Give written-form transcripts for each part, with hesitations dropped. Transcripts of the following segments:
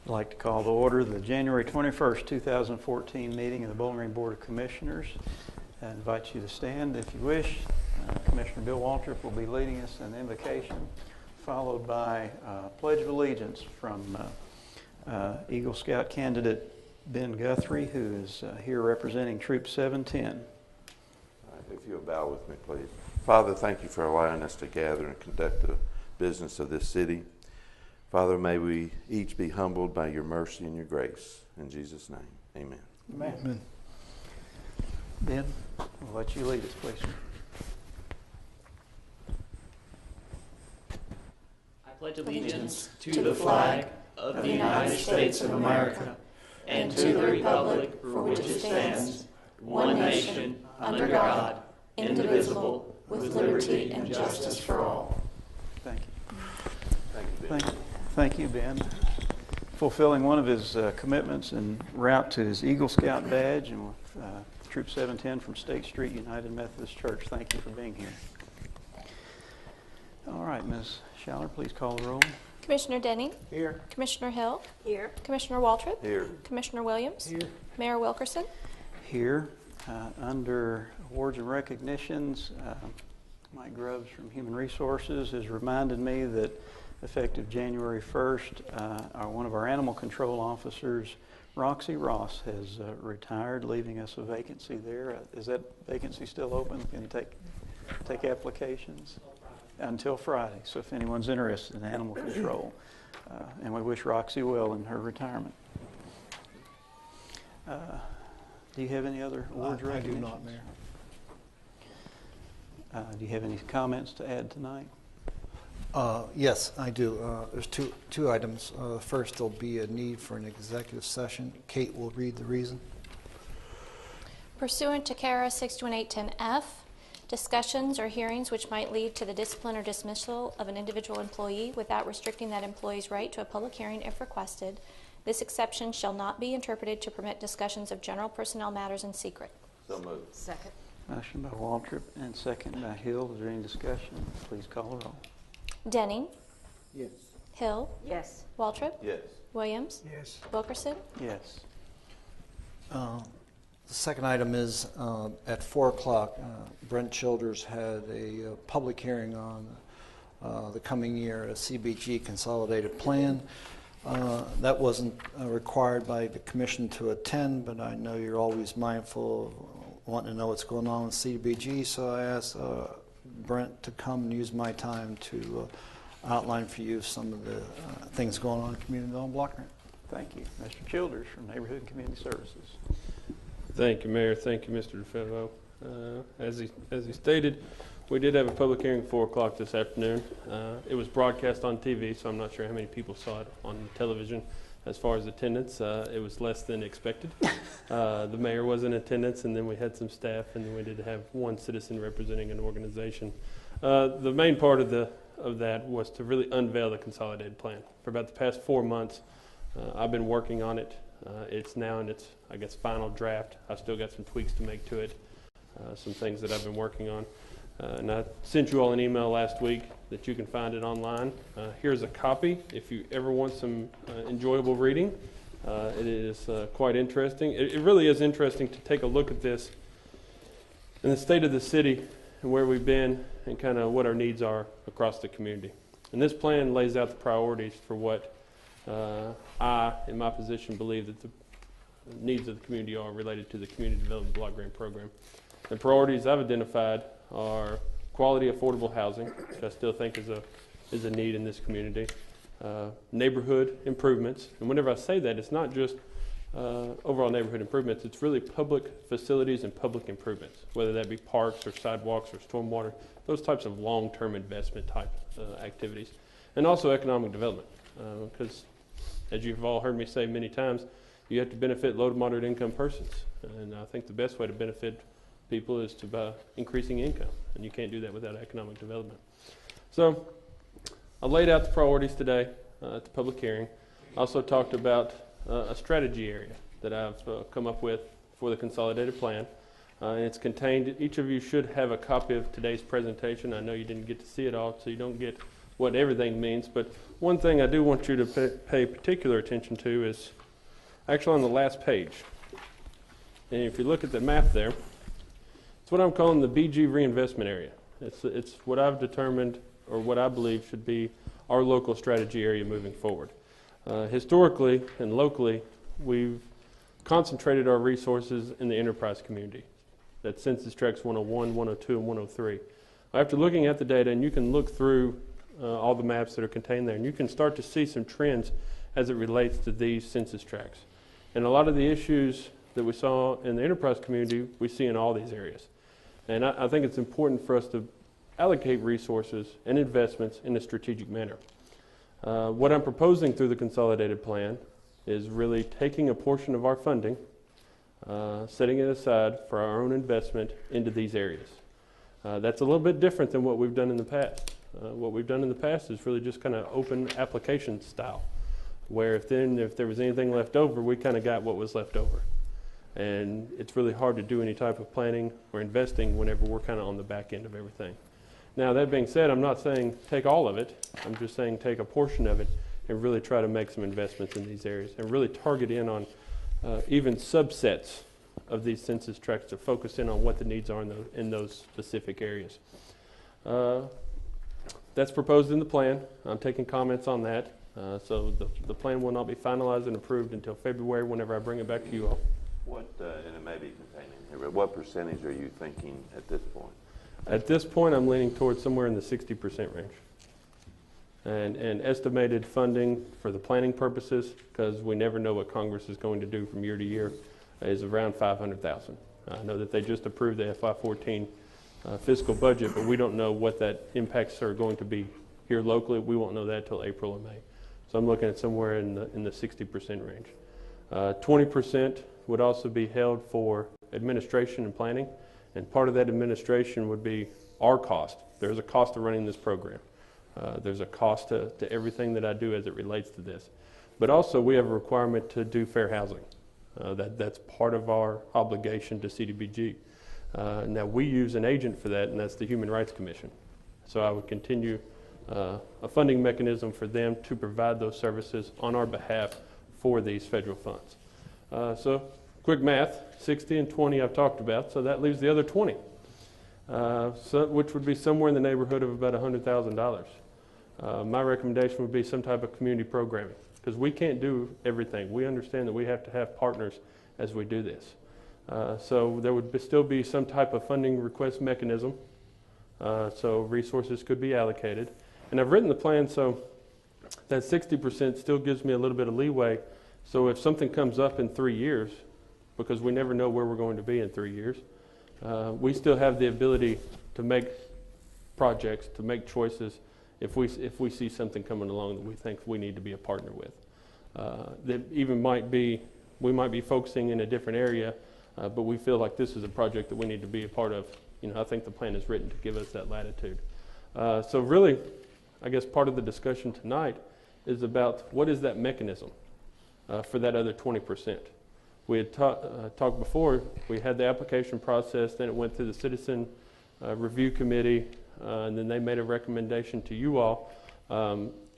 I'd like to call to order the January 21st, 2014 meeting of the Bowling Green Board of Commissioners. I invite you to stand if you wish. Commissioner Bill Waltrip will be leading us in the invocation, followed by Pledge of Allegiance from Eagle Scout candidate Ben Guthrie, who is here representing Troop 710. All right, if you'll bow with me, please. Father, thank you for allowing us to gather and conduct the business of this city. Father, may we each be humbled by your mercy and your grace. In Jesus' name, amen. Amen. Ben, I'll let you lead us, please. I pledge allegiance to the flag of the United States of America and to the republic for which it stands, one nation, under God, indivisible, with liberty and justice for all. Thank you. Thank you, Ben. Thank you, Ben. Fulfilling one of his commitments en route to his Eagle Scout badge and with Troop 710 from State Street United Methodist Church. Thank you for being here. All right, Ms. Schaller, please call the roll. Commissioner Denning. Here. Commissioner Hill. Here. Commissioner Waltrip. Here. Commissioner Williams. Here. Mayor Wilkerson. Here. Under awards and recognitions, Mike Grubbs from Human Resources has reminded me that effective January 1st, one of our animal control officers, Roxy Ross, has retired, leaving us a vacancy there. Is that vacancy still open? Can you take applications? Until Friday. So if anyone's interested in animal control, and we wish Roxy well in her retirement. Do you have any other awards or recognitions? I do not, Mayor. Do you have any comments to add tonight? Yes, I do. There's two items. First, there'll be a need for an executive session. Kate will read the reason. Pursuant to CARA 61810F, discussions or hearings which might lead to the discipline or dismissal of an individual employee without restricting that employee's right to a public hearing if requested. This exception shall not be interpreted to permit discussions of general personnel matters in secret. So moved. Second. Motion by Waltrip and second by Hill. Is there any discussion? Please call the roll. Denning. Yes. Hill. Yes. Waltrip. Yes. Williams. Yes. Wilkerson. Yes. The second item is at 4 o'clock, Brent Childers had a public hearing on the coming year, a CBG consolidated plan. That wasn't required by the commission to attend, but I know you're always mindful of wanting to know what's going on with CBG, so I asked Brent to come and use my time to outline for you some of the things going on in community development block grant. Thank you. Mr. Childers from Neighborhood and Community Services. Thank you, Mayor. Thank you, Mr. DeFevo. As he stated, we did have a public hearing at 4 o'clock this afternoon. It was broadcast on TV, so I'm not sure how many people saw it on television. As far as attendance, it was less than expected. The mayor was in attendance, and then we had some staff, and then we did have one citizen representing an organization. The main part of that was to really unveil the consolidated plan. For about the past 4 months, I've been working on it. It's now in its, I guess, final draft. I've still got some tweaks to make to it, some things that I've been working on. And I sent you all an email last week that you can find it online. Here's a copy if you ever want some enjoyable reading. It is quite interesting. It really is interesting to take a look at this and the state of the city and where we've been and kind of what our needs are across the community. And this plan lays out the priorities for what I, in my position, believe that the needs of the community are related to the Community Development Block Grant Program. The priorities I've identified are quality, affordable housing, which I still think is a need in this community, neighborhood improvements, and whenever I say that, it's not just overall neighborhood improvements, it's really public facilities and public improvements, whether that be parks or sidewalks or stormwater, those types of long-term investment type activities, and also economic development, because as you've all heard me say many times, you have to benefit low to moderate income persons, and I think the best way to benefit people is to by increasing income, and you can't do that without economic development. So I laid out the priorities today at the public hearing. I also talked about a strategy area that I've come up with for the consolidated plan. And it's contained, each of you should have a copy of today's presentation. I know you didn't get to see it all, so you don't get what everything means, but one thing I do want you to pay particular attention to is actually on the last page. And if you look at the map there, it's what I'm calling the BG reinvestment area. It's what I've determined, or what I believe should be our local strategy area moving forward. Historically and locally, we've concentrated our resources in the enterprise community. That's Census Tracts 101, 102, and 103. After looking at the data, and you can look through all the maps that are contained there, and you can start to see some trends as it relates to these census tracts. And a lot of the issues that we saw in the enterprise community, we see in all these areas. And I think it's important for us to allocate resources and investments in a strategic manner. What I'm proposing through the consolidated plan is really taking a portion of our funding, setting it aside for our own investment into these areas. That's a little bit different than what we've done in the past. What we've done in the past is really just kind of open application style, where if there was anything left over, we kind of got what was left over. And it's really hard to do any type of planning or investing whenever we're kind of on the back end of everything. Now, that being said, I'm not saying take all of it. I'm just saying take a portion of it and really try to make some investments in these areas and really target in on even subsets of these census tracts to focus in on what the needs are in those specific areas. That's proposed in the plan. I'm taking comments on that. So the plan will not be finalized and approved until February whenever I bring it back to you all. What, and it may be contained in here, but what percentage are you thinking at this point? At this point, I'm leaning towards somewhere in the 60% range. And estimated funding for the planning purposes, because we never know what Congress is going to do from year to year, is around $500,000. I know that they just approved the FY14 fiscal budget, but we don't know what that impacts are going to be here locally. We won't know that until April or May. So I'm looking at somewhere in the 60% range. 20% would also be held for administration and planning, and part of that administration would be our cost. There's a cost to running this program. There's a cost to everything that I do as it relates to this. But also we have a requirement to do fair housing. That's part of our obligation to CDBG. Now we use an agent for that, and that's the Human Rights Commission. So I would continue a funding mechanism for them to provide those services on our behalf for these federal funds. So quick math, 60 and 20 I've talked about, so that leaves the other 20, which would be somewhere in the neighborhood of about $100,000. My recommendation would be some type of community programming, because we can't do everything. We understand that we have to have partners as we do this. So there would still be some type of funding request mechanism, so resources could be allocated. And I've written the plan so that 60% still gives me a little bit of leeway. So if something comes up in 3 years, because we never know where we're going to be in 3 years, we still have the ability to make projects, to make choices if we see something coming along that we think we need to be a partner with. That even we might be focusing in a different area, but we feel like this is a project that we need to be a part of. I think the plan is written to give us that latitude. So really, I guess part of the discussion tonight is about what is that mechanism for that other 20%. We had talked before, we had the application process, then it went through the Citizen Review Committee, and then they made a recommendation to you all.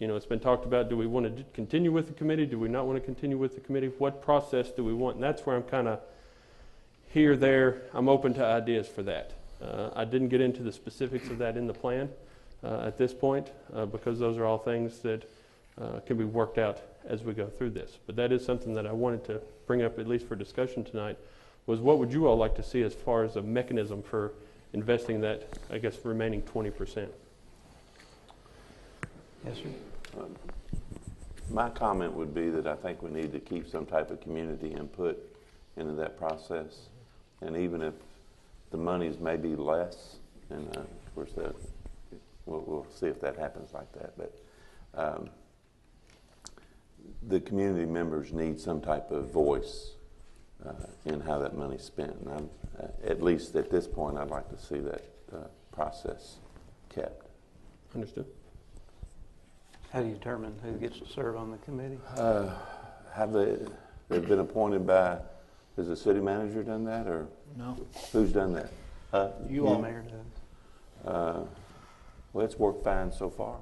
It's been talked about, do we want to continue with the committee? Do we not want to continue with the committee? What process do we want? And that's where I'm kind of here, there. I'm open to ideas for that. I didn't get into the specifics of that in the plan at this point because those are all things that can be worked out as we go through this. But that is something that I wanted to bring up, at least for discussion tonight, was what would you all like to see as far as a mechanism for investing that, I guess, remaining 20%? Yes, sir. My comment would be that I think we need to keep some type of community input into that process. And even if the monies may be less, and of course we'll see if that happens like that, but the community members need some type of voice in how that money's spent. And at least at this point, I'd like to see that process kept. Understood. How do you determine who gets to serve on the committee? They've been appointed by, has the city manager done that, or No. who's done that? You all, Mayor, does. Well, it's worked fine so far.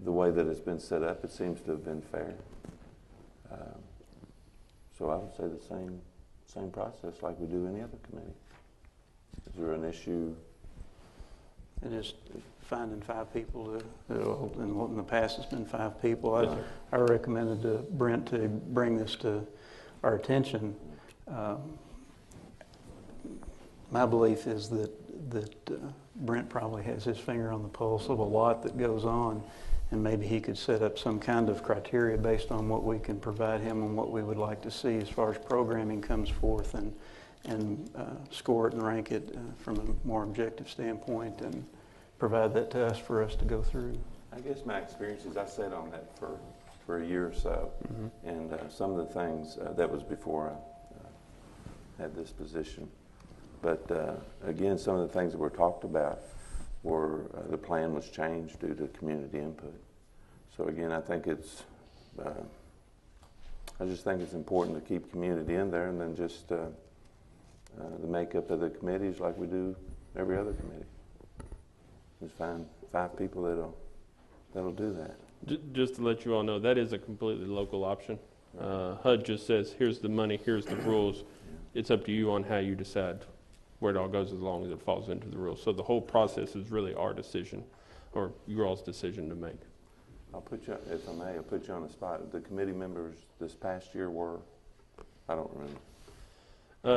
the way that it's been set up, it seems to have been fair. So I would say the same process like we do any other committee. Is there an issue? And just finding 5 people in the past it's been 5 people. Yes, sir. I recommended to Brent to bring this to our attention. My belief is that Brent probably has his finger on the pulse of a lot that goes on, and maybe he could set up some kind of criteria based on what we can provide him and what we would like to see as far as programming comes forth, and score it and rank it from a more objective standpoint, and provide that to us for us to go through. I guess my experience is I sat on that for a year or so, and some of the things, that was before I had this position. But again, some of the things that were talked about were the plan was changed due to community input. So again, I think I just think it's important to keep community in there, and then just the makeup of the committees like we do every other committee. Just find 5 people that'll do that. Just to let you all know, that is a completely local option. HUD just says, here's the money, here's the rules. It's up to you on how you decide where it all goes, as long as it falls into the rules. So the whole process is really our decision, or your all's decision to make. I'll put you, if I may, I'll put you on the spot. The committee members this past year were, I don't remember.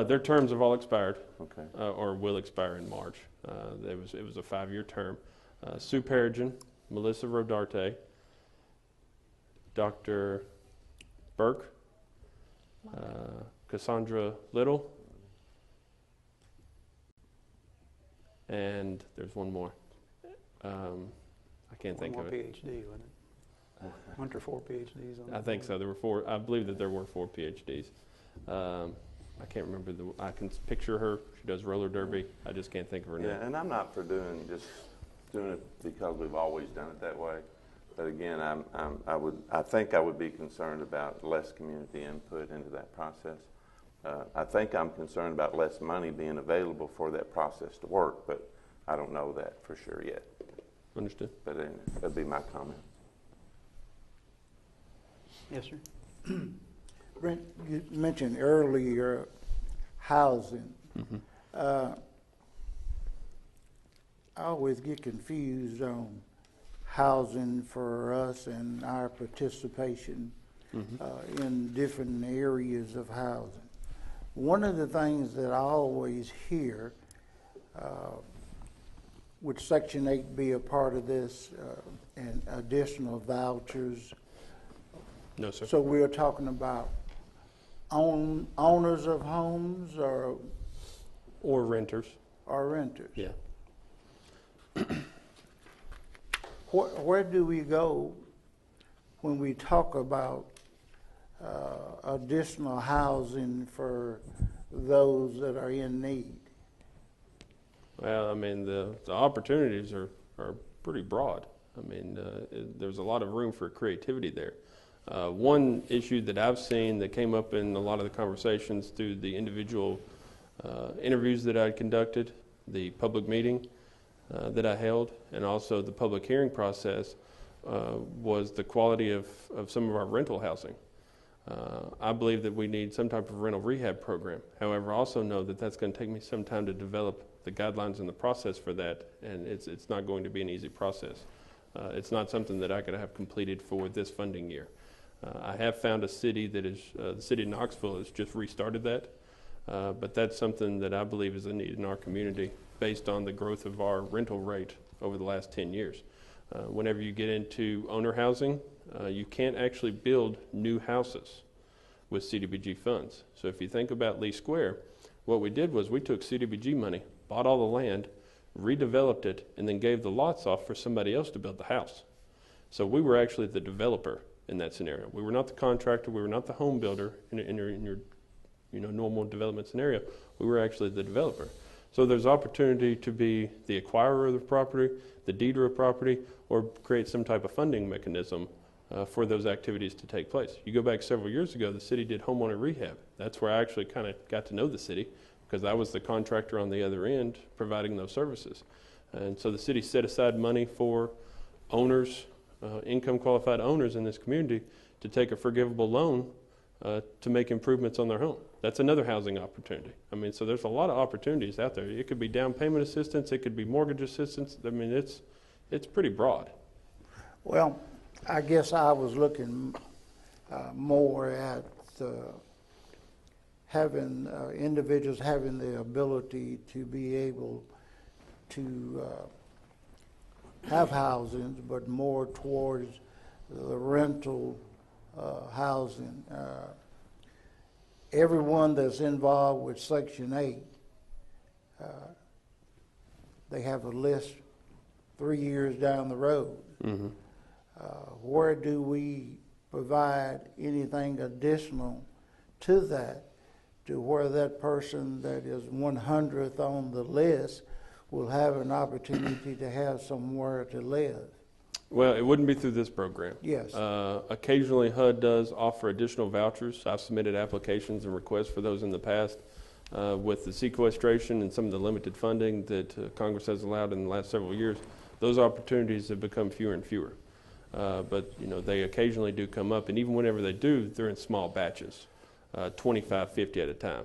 Their terms have all expired, Okay. or will expire in March. It was a 5-year term. Sue Perrigan, Melissa Rodarte, Dr. Burke, Cassandra Little, and there's one more. I can't think of it. PhD, wasn't it? Weren't there 4 PhDs on I think so. There were 4. I believe that there were 4 PhDs. I can't remember I can picture her. She does roller derby. I just can't think of her name. Yeah, and I'm not for doing it because we've always done it that way. But again, I think I would be concerned about less community input into that process. I think I'm concerned about less money being available for that process to work, but I don't know that for sure yet. Understood. But that'd be my comment. Yes, sir. Brent, you mentioned earlier housing. I always get confused on housing for us and our participation in different areas of housing. One of the things that I always hear, would Section 8 be a part of this, and additional vouchers? No, sir. So we're talking about owners of homes or renters. renters? Yeah. Where do we go when we talk about additional housing for those that are in need? Well, I mean, the opportunities are pretty broad. I mean, there's a lot of room for creativity there. One issue that I've seen that came up in a lot of the conversations through the individual interviews that I conducted, the public meeting that I held, and also the public hearing process, was the quality of some of our rental housing. I believe that we need some type of rental rehab program. However, I also know that that's going to take me some time to develop the guidelines and the process for that, and it's not going to be an easy process. It's not something that I could have completed for this funding year. I have found a city that is, the city of Knoxville has just restarted that, but that's something that I believe is a need in our community based on the growth of our rental rate over the last 10 years. Whenever you get into owner housing, you can't actually build new houses with CDBG funds. So if you think about Lee Square, what we did was we took CDBG money, bought all the land, redeveloped it, and then gave the lots off for somebody else to build the house. So we were actually the developer in that scenario. We were not the contractor, we were not the home builder in your normal development scenario. We were actually the developer. So there's opportunity to be the acquirer of the property, the deeder of property, or create some type of funding mechanism for those activities to take place. You go back several years ago, the city did homeowner rehab. That's where I actually kind of got to know the city, because I was the contractor on the other end providing those services. And so the city set aside money for owners, income qualified owners in this community to take a forgivable loan to make improvements on their home. That's another housing opportunity. I mean, so there's a lot of opportunities out there. It could be down payment assistance, it could be mortgage assistance. I mean, it's pretty broad. Well, I guess I was looking more at having individuals having the ability to be able to have housing, but more towards the rental housing. Everyone that's involved with Section 8, they have a list 3 years down the road. Mm-hmm. Where do we provide anything additional to that, to where that person that is 100th on the list will have an opportunity to have somewhere to live? Well, it wouldn't be through this program. Yes. Occasionally, HUD does offer additional vouchers. I've submitted applications and requests for those in the past. With the sequestration and some of the limited funding that Congress has allowed in the last several years, those opportunities have become fewer and fewer. But they occasionally do come up, and even whenever they do, they're in small batches, 25, 50 at a time.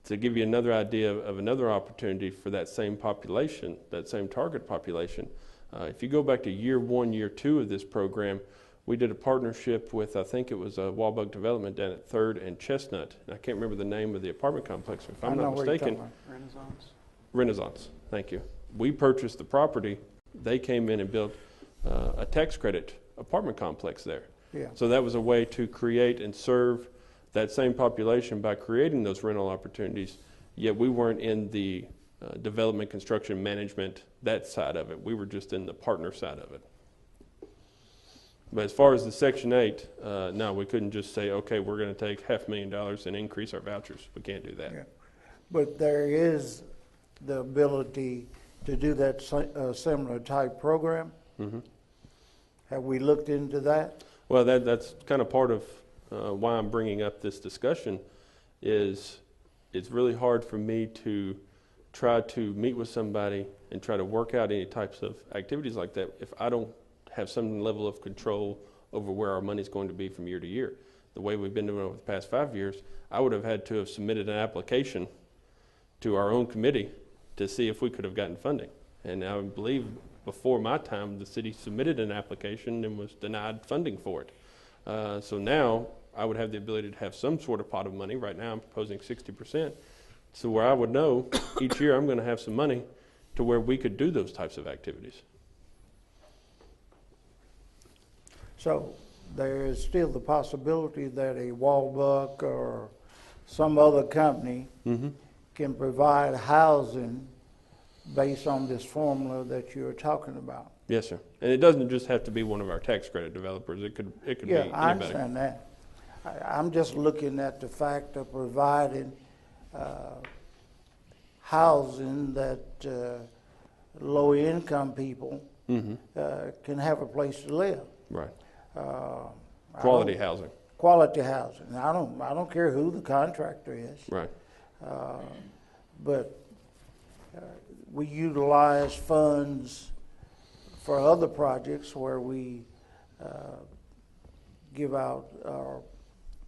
To give you another idea of another opportunity for that same population, that same target population, if you go back to year 1, year 2 of this program, we did a partnership with, I think it was Wallbug Development down at 3rd and Chestnut. And I can't remember the name of the apartment complex, if I'm not mistaken. Renaissance, thank you. We purchased the property. They came in and built a tax credit apartment complex there. Yeah. So that was a way to create and serve that same population by creating those rental opportunities, yet we weren't in the development, construction, management, that side of it. We were just in the partner side of it. But as far as the Section 8, no, we couldn't just say, okay, we're going to take $500,000 and increase our vouchers. We can't do that. Yeah. But there is the ability to do that similar type program. Mm-hmm. Have we looked into that? Well, that's kind of part of why I'm bringing up this discussion. Is it's really hard for me to try to meet with somebody and try to work out any types of activities like that if I don't have some level of control over where our money is going to be from year to year. The way we've been doing it over the past 5 years, I would have had to have submitted an application to our own committee to see if we could have gotten funding. And I believe before my time, the city submitted an application and was denied funding for it. So now I would have the ability to have some sort of pot of money. Right now I'm proposing 60%. So where I would know each year I'm going to have some money to where we could do those types of activities. So there is still the possibility that a Wallbuck or some other company Mm-hmm. can provide housing based on this formula that you're talking about. Yes, sir. And it doesn't just have to be one of our tax credit developers. It could be anybody. I understand that. I'm just looking at the fact of providing housing that low-income people Mm-hmm. can have a place to live. Right. I Quality don't- housing. Quality housing. I don't care who the contractor is. Right. But we utilize funds for other projects where we give out, our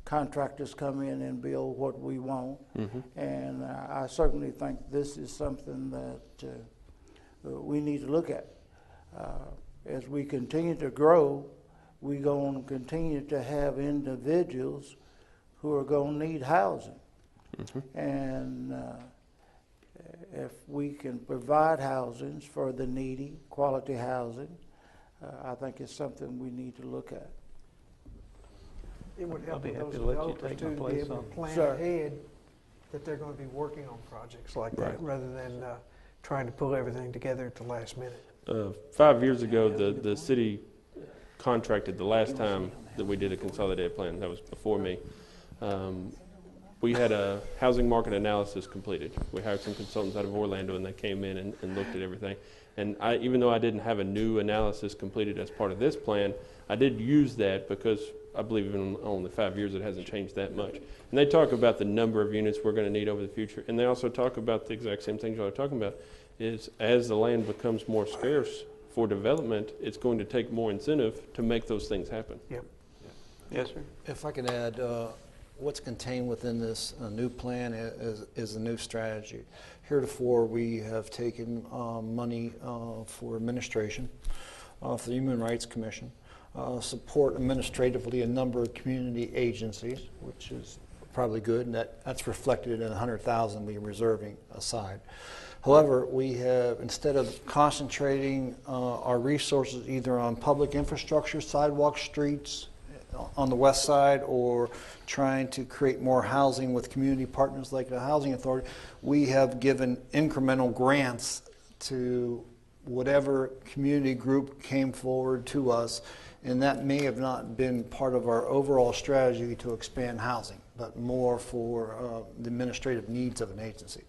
contractors come in and build what we want. Mm-hmm. And I certainly think this is something that we need to look at. As we continue to grow, we're going to continue to have individuals who are going to need housing. Mm-hmm. And if we can provide housings for the needy, quality housing, I think it's something we need to look at. It would I'll help be with happy those to let you developers take too, my to be place able to on. plan Sure. ahead that they're going to be working on projects like Right. that, rather than trying to pull everything together at the last minute. 5 years ago, the city contracted the last time that we did a consolidated plan. That was before me. We had a housing market analysis completed. We hired some consultants out of Orlando, and they came in and looked at everything. And even though I didn't have a new analysis completed as part of this plan, I did use that because I believe in only 5 years it hasn't changed that much. And they talk about the number of units we're going to need over the future, and they also talk about the exact same things y'all are talking about. is as the land becomes more scarce for development, it's going to take more incentive to make those things happen. Yep. Yes, sir. If I could add, what's contained within this new plan is a new strategy. Heretofore, we have taken money for administration, for the Human Rights Commission, support administratively a number of community agencies, which is probably good, and that's reflected in the $100,000 we're reserving aside. However, we have, instead of concentrating our resources either on public infrastructure, sidewalks, streets, on the west side, or trying to create more housing with community partners like the Housing Authority, we have given incremental grants to whatever community group came forward to us, and that may have not been part of our overall strategy to expand housing, but more for the administrative needs of an agency.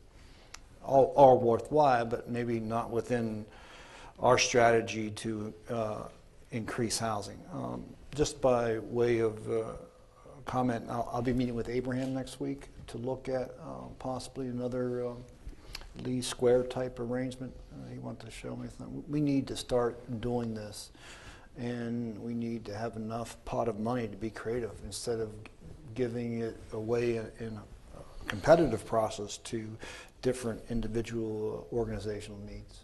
All worthwhile, but maybe not within our strategy to increase housing. Just by way of comment, I'll be meeting with Abraham next week to look at possibly another Lee Square type arrangement. He wanted to show me something. We need to start doing this, and we need to have enough pot of money to be creative instead of giving it away in a competitive process to different individual organizational needs.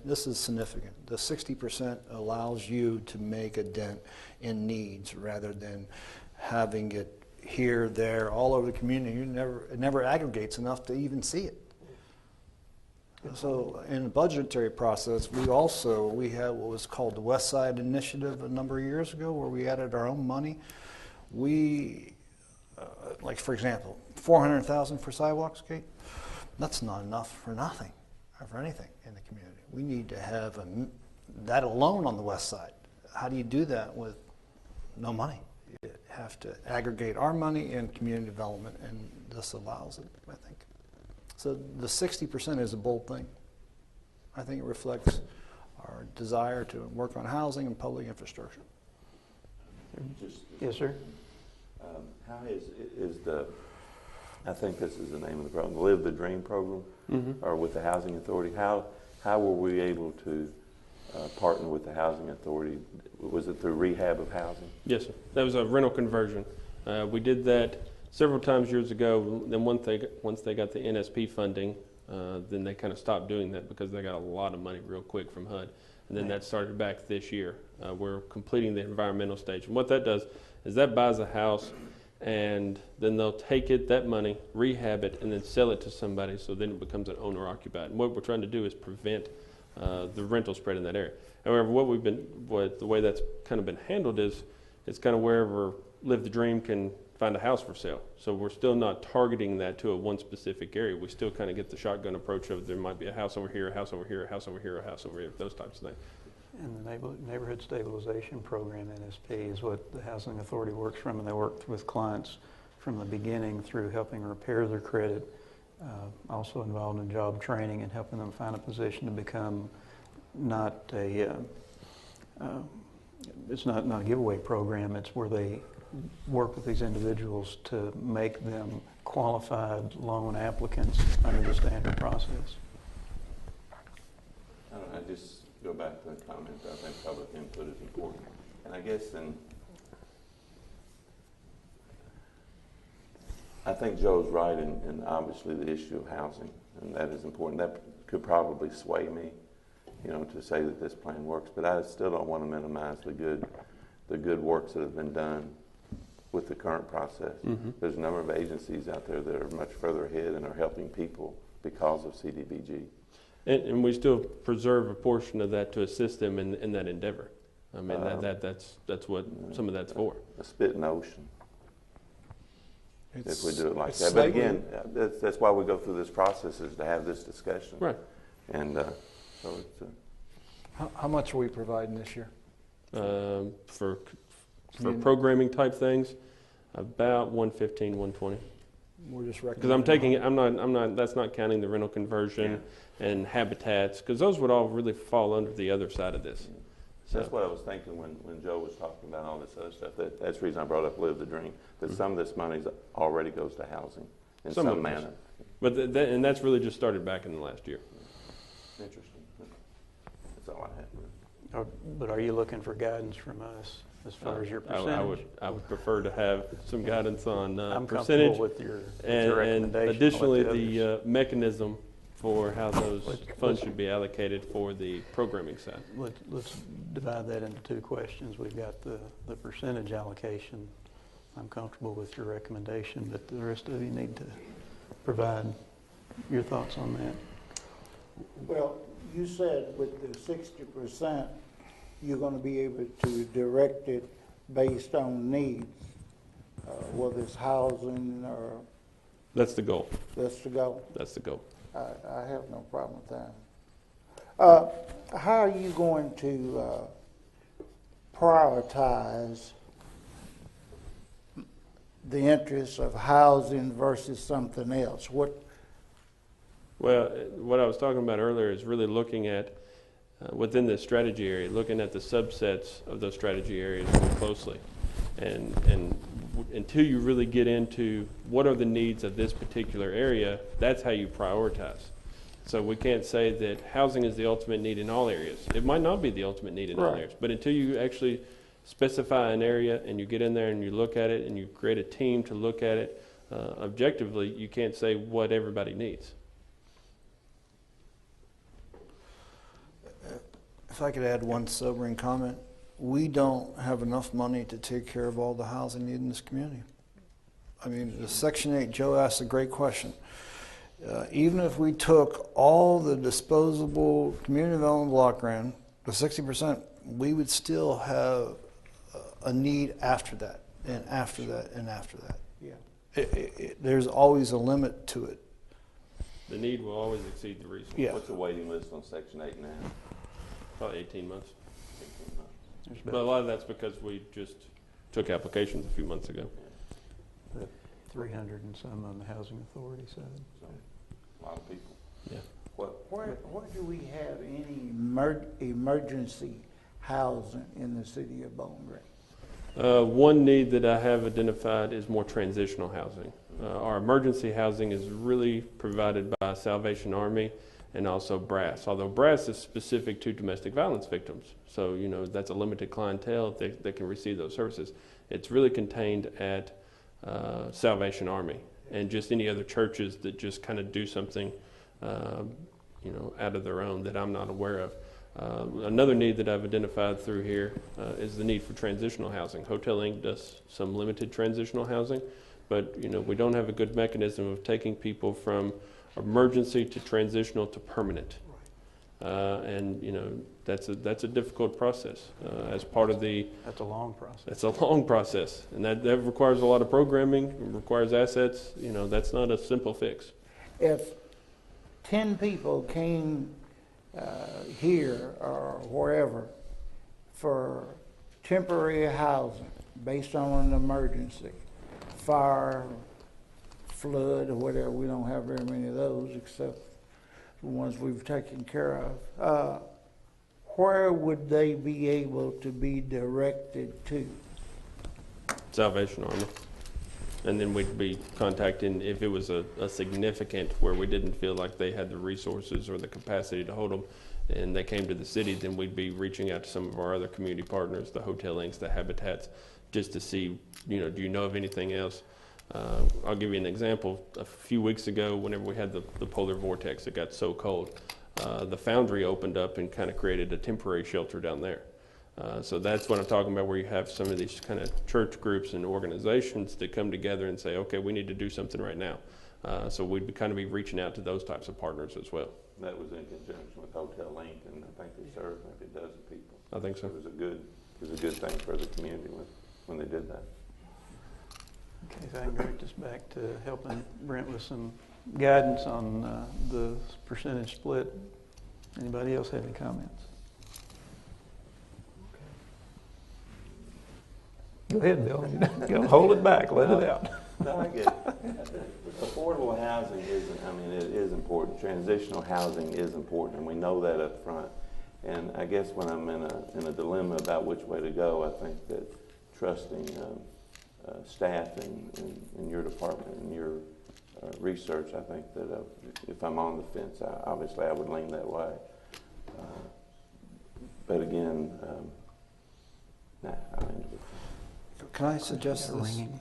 This is significant. The 60% allows you to make a dent in needs rather than having it here, there, all over the community. It never aggregates enough to even see it. So in the budgetary process, we had what was called the Westside Initiative a number of years ago, where we added our own money. Like for example, $400,000 for sidewalks, Kate? That's not enough for nothing, or for anything in the community. We need to have that alone on the west side. How do you do that with no money? You have to aggregate our money in community development, and this allows it, I think. So the 60% is a bold thing. I think it reflects our desire to work on housing and public infrastructure. Yes, sir. How is the, I think this is the name of the program, Live the Dream program, or with the Housing Authority, how were we able to partner with the Housing Authority? Was it through rehab of housing? Yes, sir. That was a rental conversion. We did that several times years ago. Then once they got the NSP funding, then they kind of stopped doing that because they got a lot of money real quick from HUD. And then that started back this year. We're completing the environmental stage. And what that does is that buys a house, and then they'll take that money, rehab it, and then sell it to somebody, so then it becomes an owner-occupied. And what we're trying to do is prevent the rental spread in that area. However, the way that's kind of been handled is it's kind of wherever Live the Dream can find a house for sale. So we're still not targeting that to one specific area. We still kind of get the shotgun approach of there might be a house over here, a house over here, a house over here, a house over here, those types of things. And the Neighborhood Stabilization Program, NSP, is what the Housing Authority works from, and they work with clients from the beginning through helping repair their credit, also involved in job training and helping them find a position to become it's not a giveaway program. It's where they work with these individuals to make them qualified loan applicants under the standard process. I just go back to the comment. I think public input is important. And I guess I think Joe's right in obviously the issue of housing, and that is important. That could probably sway me, to say that this plan works, but I still don't want to minimize the good works that have been done with the current process. Mm-hmm. There's a number of agencies out there that are much further ahead and are helping people because of CDBG. And we still preserve a portion of that to assist them in that endeavor. I mean, that's what some of that's for. A spit in the ocean. If we do it like that. But again, that's why we go through this process, is to have this discussion. Right. And so it's... How much are we providing this year? For programming type things, about 115, 120. We're just because I'm taking. I'm not. That's not counting the rental conversion and habitats, because those would all really fall under the other side of this. So that's what I was thinking when Joe was talking about all this other stuff. That's the reason I brought up Live the Dream. That some of this money already goes to housing in some manner. But and that's really just started back in the last year. Interesting. That's all I have. But are you looking for guidance from us as far as your percentage? I would prefer to have some guidance on I'm percentage. comfortable with your And recommendation. additionally, I'll let the others- the mechanism for how those funds should be allocated for the programming side. Let's divide that into two questions. We've got the percentage allocation. I'm comfortable with your recommendation, but the rest of you need to provide your thoughts on that. Well, you said with the 60%, you're going to be able to direct it based on needs, whether it's housing or That's the goal. that's the goal. That's the goal. I have no problem with that. How are you going to prioritize the interests of housing versus something else? Well, what I was talking about earlier is really looking at, within the strategy area, looking at the subsets of those strategy areas more closely. And until you really get into what are the needs of this particular area, that's how you prioritize. So we can't say that housing is the ultimate need in all areas. It might not be the ultimate need in all Right. areas, but until you actually specify an area and you get in there and you look at it and you create a team to look at it objectively, you can't say what everybody needs. If I could add one sobering comment, we don't have enough money to take care of all the housing need in this community. I mean, the Section 8, Joe asked a great question. Even if we took all the disposable community development block grant, the 60%, we would still have a need after that, and after that, and after that. Yeah. There's always a limit to it. The need will always exceed the resource. Yeah. What's the waiting list on Section 8 now? Probably 18 months. 18 months. There's But a lot of that's because we just took applications a few months ago. 300 and some on the housing authority side. So, a lot of people. Yeah. Where do we have any emergency housing in the city of Bowling Green? One need that I have identified is more transitional housing. Our emergency housing is really provided by Salvation Army and also BRASS, although BRASS is specific to domestic violence victims. So, you know, that's a limited clientele that can receive those services. It's really contained at Salvation Army and just any other churches that just kind of do something, you know, out of their own that I'm not aware of. Another need that I've identified through here is the need for transitional housing. Hotel Inc. does some limited transitional housing, but you know we don't have a good mechanism of taking people from emergency to transitional to permanent, and you know that's a difficult process. As part of the That's a long process. It's a long process, and that requires a lot of programming. It requires assets. You know that's not a simple fix. If 10 people came here or wherever for temporary housing based on an emergency, fire, flood, or whatever, we don't have very many of those except the ones we've taken care of, where would they be able to be directed to? Salvation Army. And then we'd be contacting if it was a significant where we didn't feel like they had the resources or the capacity to hold them and they came to the city, then we'd be reaching out to some of our other community partners, the Hotel Incs., the Habitats, just to see, you know, do you know of anything else? I'll give you an example. A few weeks ago, whenever we had the polar vortex, it got so cold, the Foundry opened up and kind of created a temporary shelter down there. So that's what I'm talking about, where you have some of these kind of church groups and organizations that come together and say, okay, we need to do something right now. So we'd kind of be reaching out to those types of partners as well. That was in conjunction with Hotel Inc., and I think they served maybe a dozen people. I think so. It was a good thing for the community when they did that. Okay, if I can direct us back to helping Brent with some guidance on the percentage split. Anybody else have any comments? Go ahead, Bill. Hold it back. Let it out. No, I get it. Affordable housing it is important. Transitional housing is important, and we know that up front. And I guess when I'm in a dilemma about which way to go, I think that trusting staff in your department and your research, I think that if I'm on the fence, obviously I would lean that way. But again, I lean to the Can I suggest this? Ringing.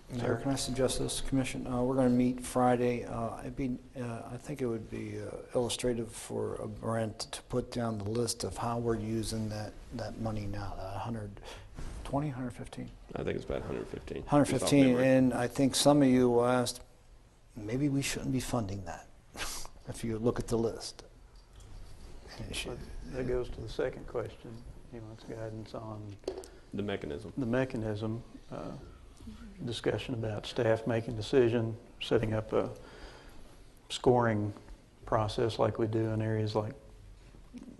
Mayor, can I suggest this, Commission? We're going to meet Friday. I think it would be illustrative for Brent to put down the list of how we're using that money now, 120, 115? I think it's about 115. 115, and I think some of you asked, maybe we shouldn't be funding that, if you look at the list. And it should. That goes to the second question. He wants guidance on The mechanism. the mechanism, discussion about staff making decision, setting up a scoring process like we do in areas like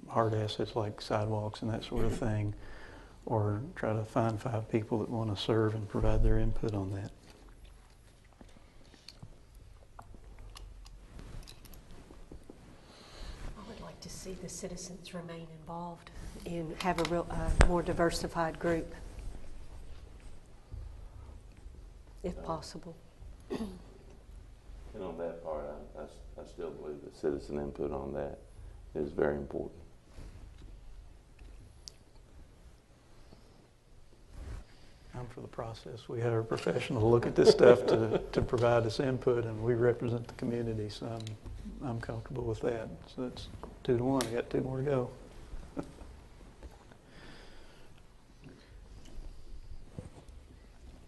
hard assets like sidewalks and that sort of thing, or try to find 5 people that want to serve and provide their input on that. I would like to see the citizens remain involved and have a real more diversified group, if possible. And on that part, I still believe that citizen input on that is very important. I'm for the process. We have a professional look at this stuff to provide us input, and we represent the community, so I'm comfortable with that. So that's 2 to 1. I got 2 more to go.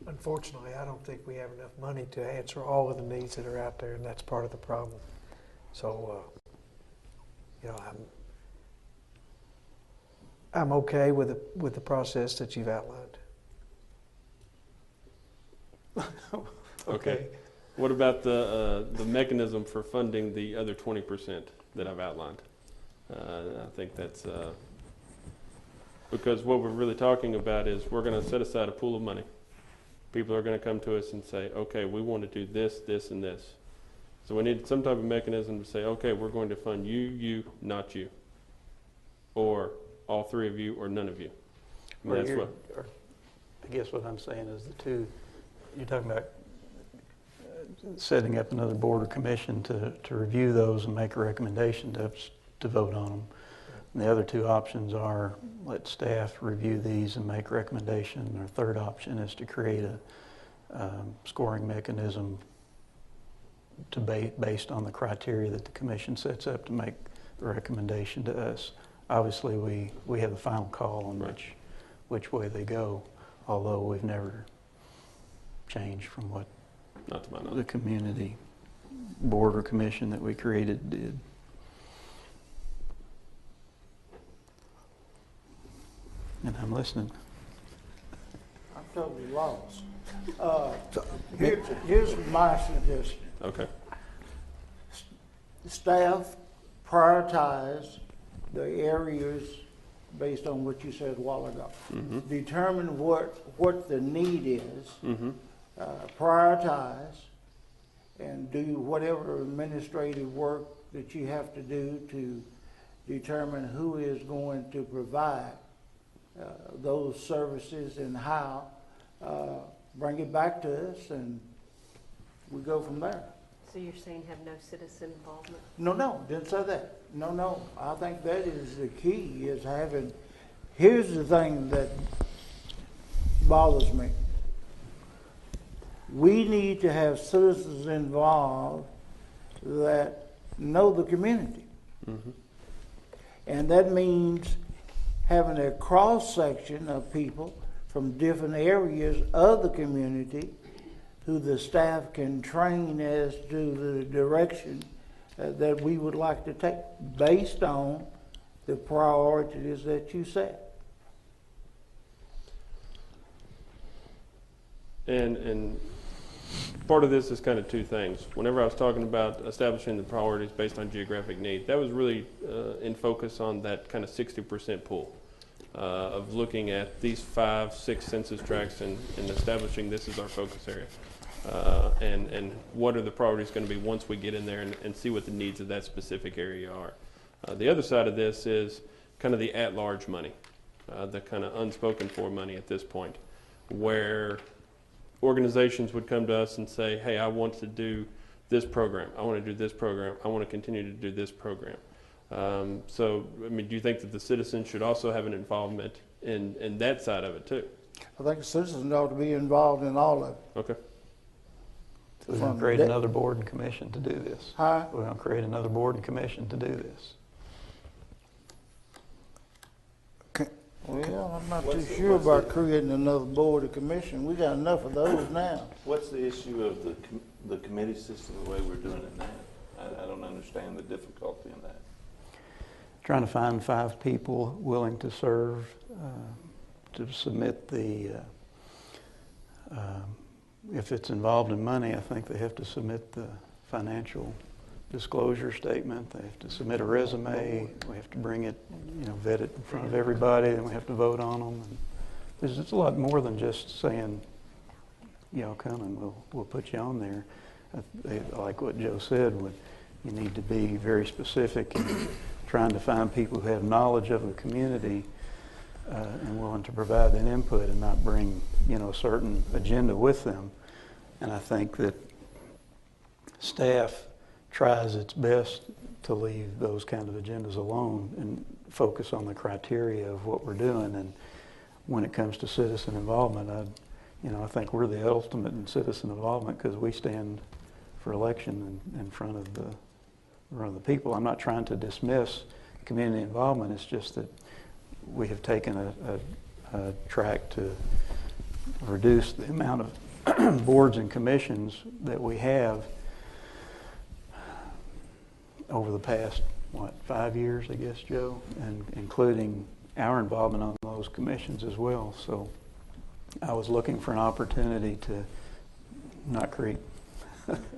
Unfortunately, I don't think we have enough money to answer all of the needs that are out there, and that's part of the problem. So, I'm okay with the process that you've outlined. Okay. What about the mechanism for funding the other 20% that I've outlined? I think that's because what we're really talking about is we're going to set aside a pool of money. People are going to come to us and say, okay, we want to do this, this, and this. So we need some type of mechanism to say, okay, we're going to fund you, not you. Or all 3 of you, or none of you. I mean, I guess what I'm saying is the 2, you're talking about setting up another board or commission to review those and make a recommendation to vote on them. And the other 2 options are let staff review these and make a recommendation. Our third option is to create a scoring mechanism based on the criteria that the commission sets up to make the recommendation to us. Obviously, we have the final call on which way they go, although we've never changed from what not to my knowledge. the community board or commission that we created did. And I'm listening. I'm totally lost. Here's my suggestion. Okay. Staff prioritize the areas based on what you said a while ago. Mm-hmm. Determine what the need is. Mm-hmm. Prioritize and do whatever administrative work that you have to do to determine who is going to provide those services and how. Bring it back to us and we go from there. So you're saying have no citizen involvement? No, didn't say that. No. I think that is the key, is having, here's the thing that bothers me. We need to have citizens involved that know the community. Mm-hmm. And that means having a cross-section of people from different areas of the community who the staff can train as to the direction that we would like to take based on the priorities that you set. And part of this is kind of 2 things. Whenever I was talking about establishing the priorities based on geographic need, that was really in focus on that kind of 60% pool of looking at these 5, 6 census tracts and establishing this as our focus area. And what are the priorities going to be once we get in there and see what the needs of that specific area are. The other side of this is kind of the at-large money, the kind of unspoken for money at this point, where organizations would come to us and say, hey, I want to do this program. I want to do this program. I want to continue to do this program. So, I mean, do you think that the citizens should also have an involvement in that side of it too? I think the citizens ought to be involved in all of it. Okay. So we're going to create another board and commission to do this. Huh? We're going to create another board and commission to do this. Well, I'm not too sure about creating another board or commission. We got enough of those now. What's the issue of the committee system the way we're doing it now? I don't understand the difficulty in that. Trying to find 5 people willing to serve, to submit the, if it's involved in money, I think they have to submit the financial disclosure statement. They have to submit a resume. We have to bring it, vet it in front of everybody, and we have to vote on them. And there's a lot more than just saying, come and we'll put you on there. Like what Joe said, you need to be very specific in trying to find people who have knowledge of the community and willing to provide that input and not bring, a certain agenda with them. And I think that staff tries its best to leave those kind of agendas alone and focus on the criteria of what we're doing. And when it comes to citizen involvement, I think we're the ultimate in citizen involvement because we stand for election in front of the people. I'm not trying to dismiss community involvement. It's just that we have taken a track to reduce the amount of boards and commissions that we have over the past, 5 years, I guess, Joe, and including our involvement on those commissions as well. So I was looking for an opportunity to not create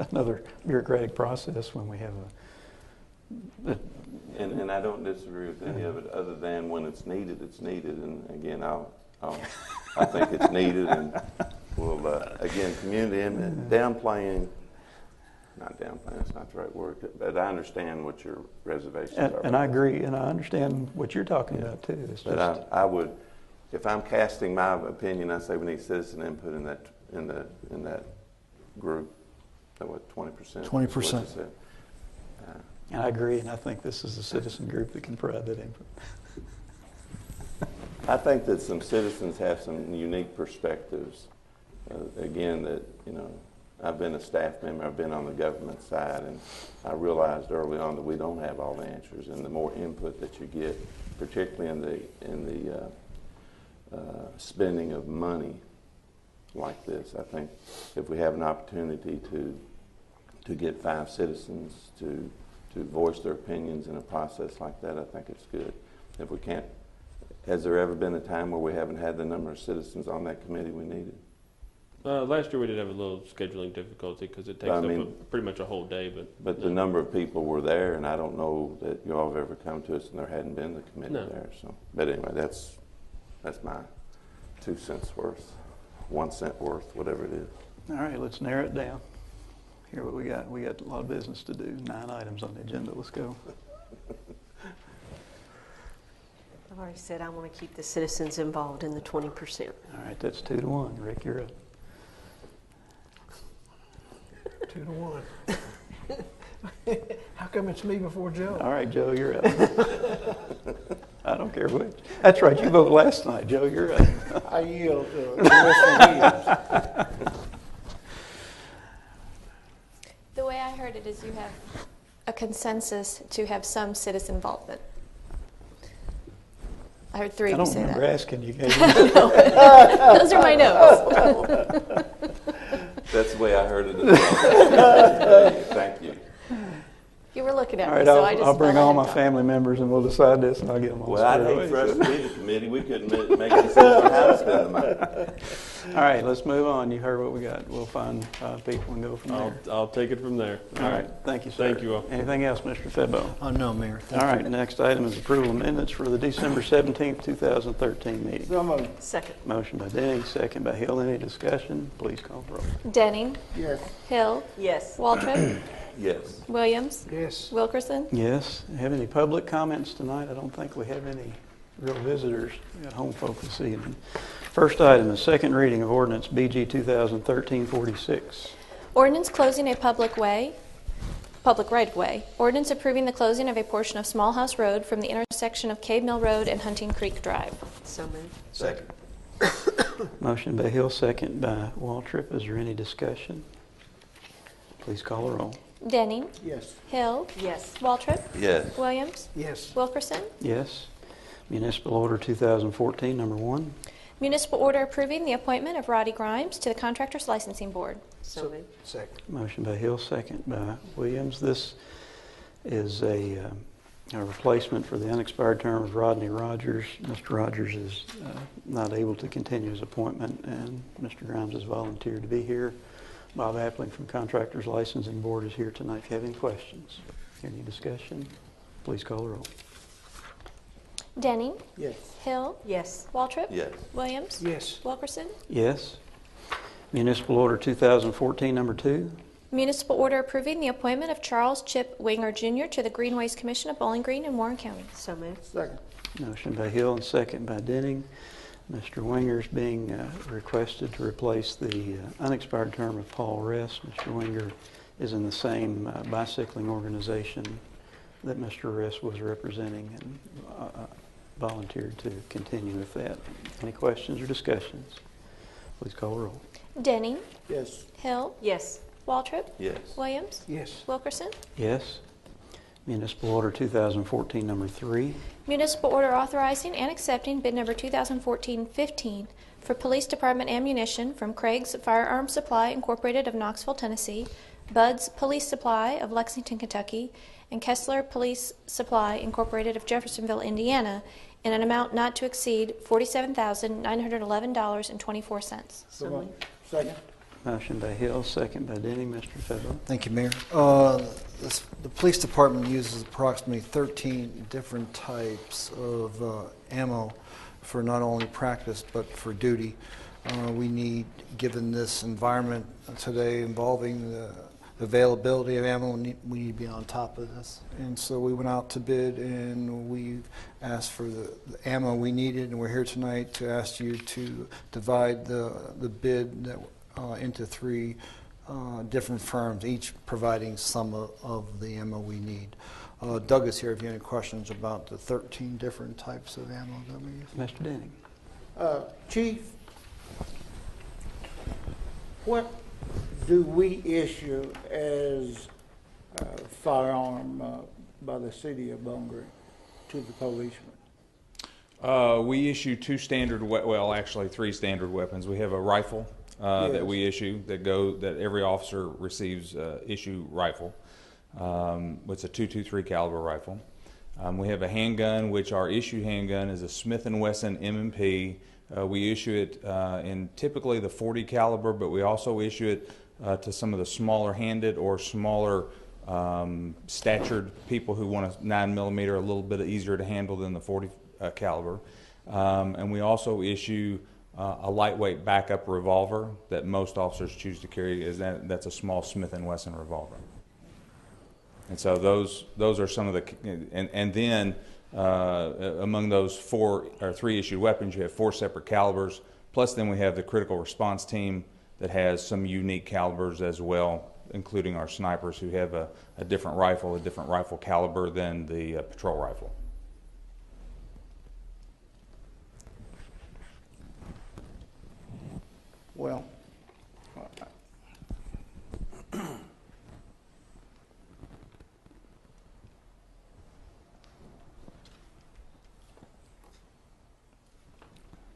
another bureaucratic process when we have And I don't disagree with any of it, other than when it's needed, it's needed. And again, I think it's needed, and we'll again, community and downplaying. Not downplaying, that's not the right word, but I understand what your reservations are. And I agree, and I understand what you're talking about too. It's but just, I would, if I'm casting my opinion, I say we need citizen input in that group. So what, 20%? 20%. and I agree, and I think this is a citizen group that can provide that input. I think that some citizens have some unique perspectives. Again, that I've been a staff member, I've been on the government side, and I realized early on that we don't have all the answers. And the more input that you get, particularly in the spending of money like this, I think if we have an opportunity to get 5 citizens to voice their opinions in a process like that, I think it's good. If we can't, has there ever been a time where we haven't had the number of citizens on that committee we needed? Last year we did have a little scheduling difficulty because it takes pretty much a whole day. But the number of people were there, and I don't know that you all have ever come to us and there hadn't been the committee there. So, but anyway, that's my 2 cents worth, 1 cent worth, whatever it is. All right, let's narrow it down. Here what we got. We got a lot of business to do. 9 items on the agenda. Let's go. I've already said I want to keep the citizens involved in the 20%. All right, that's 2-1. Rick, you're up. 2-1. How come it's me before Joe? All right, Joe, you're up. I don't care which. That's right, you voted last night, Joe, you're up. I yield to Commissioner Williams. The way I heard it is you have a consensus to have some citizen involvement. I heard 3 of you say I don't that. remember asking you. Those are my notes. That's the way I heard it as well. Thank you. You were looking at All me, right, so I just I'll bring felt I all had my to talk. family members and we'll decide this and I'll get them all Well, I'd squared hate for away. us to be the committee. We couldn't make a decision on how to spend the money. All right, let's move on. You heard what we got. We'll find 5 people and go from there. I'll take it from there. All right, thank you, sir. Thank you all. Anything else, Mr. Febo? No, Mayor. All right, next item is approval of minutes for the December 17th, 2013 meeting. So moved. Second. Motion by Denning, second by Hill. Any discussion? Please call the roll. Denning. Yes. Hill. Yes. Waltrip. Yes. Williams. Yes. Wilkerson. Yes. Have any public comments tonight? I don't think we have any real visitors. We got home folk this evening. First item is second reading of ordinance BG 2013-46. Ordinance closing a public right-of-way. Ordinance approving the closing of a portion of Smallhouse Road from the intersection of Cave Mill Road and Hunting Creek Drive. So moved. Second. Motion by Hill, second by Waltrip. Is there any discussion? Please call the roll. Denning. Yes. Hill. Yes. Waltrip. Yes. Williams. Yes. Wilkerson. Yes. Municipal Order 2014, number 1. Municipal order approving the appointment of Roddy Grimes to the Contractors Licensing Board. So moved. Second. Motion by Hill, second by Williams. This is a replacement for the unexpired term of Rodney Rogers. Mr. Rogers is not able to continue his appointment, and Mr. Grimes has volunteered to be here. Bob Appling from Contractors Licensing Board is here tonight. If you have any questions, any discussion, please call the roll. Denning. Yes. Hill. Yes. Waltrip. Yes. Williams. Yes. Wilkerson. Yes. Municipal Order 2014, number 2. Municipal order approving the appointment of Charles Chip Winger Jr. to the Greenways Commission of Bowling Green and Warren County. So moved. Second. Motion by Hill and second by Denning. Mr. Winger's being requested to replace the unexpired term of Paul Ress. Mr. Winger is in the same bicycling organization that Mr. Ress was representing and volunteered to continue with that. Any questions or discussions? Please call the roll. Denning. Yes. Hill. Yes. Waltrip. Yes. Williams. Yes. Wilkerson. Yes. Municipal Order 2014, number 3. Municipal order authorizing and accepting bid number 2014-15 for Police Department ammunition from Craig's Firearms Supply Incorporated of Knoxville, Tennessee, Bud's Police Supply of Lexington, Kentucky, and Kessler Police Supply Incorporated of Jeffersonville, Indiana, in an amount not to exceed $47,911.24. So moved. Second. Motion by Hill, second by Denning. Mr. Febo. Thank you, Mayor. The police department uses approximately 13 different types of ammo for not only practice but for duty. We need, given this environment today involving the availability of ammo, we need to be on top of this. And so we went out to bid and we asked for the ammo we needed, and we're here tonight to ask you to divide the bid that into 3 different firms, each providing some of the ammo we need. Doug is here if you have any questions about the 13 different types of ammo that we use. Mr. Denning. Chief, what do we issue as firearm by the city of Bowling Green to the policemen? We issue 2 standard, well, actually 3 standard weapons. We have a rifle that we issue that every officer receives issue rifle. It's a .223 caliber rifle. We have a handgun, which our issue handgun is a Smith & Wesson M&P. We issue it in typically the .40 caliber, but we also issue it to some of the smaller handed or smaller statured people who want a 9mm, a little bit easier to handle than the .40 caliber. And we also issue a lightweight backup revolver that most officers choose to carry. That's a small Smith & Wesson revolver. And so those are some of the, and then among those 3 issued weapons, you have 4 separate calibers. Plus, then we have the critical response team that has some unique calibers as well, including our snipers who have a different rifle caliber than the patrol rifle. Well,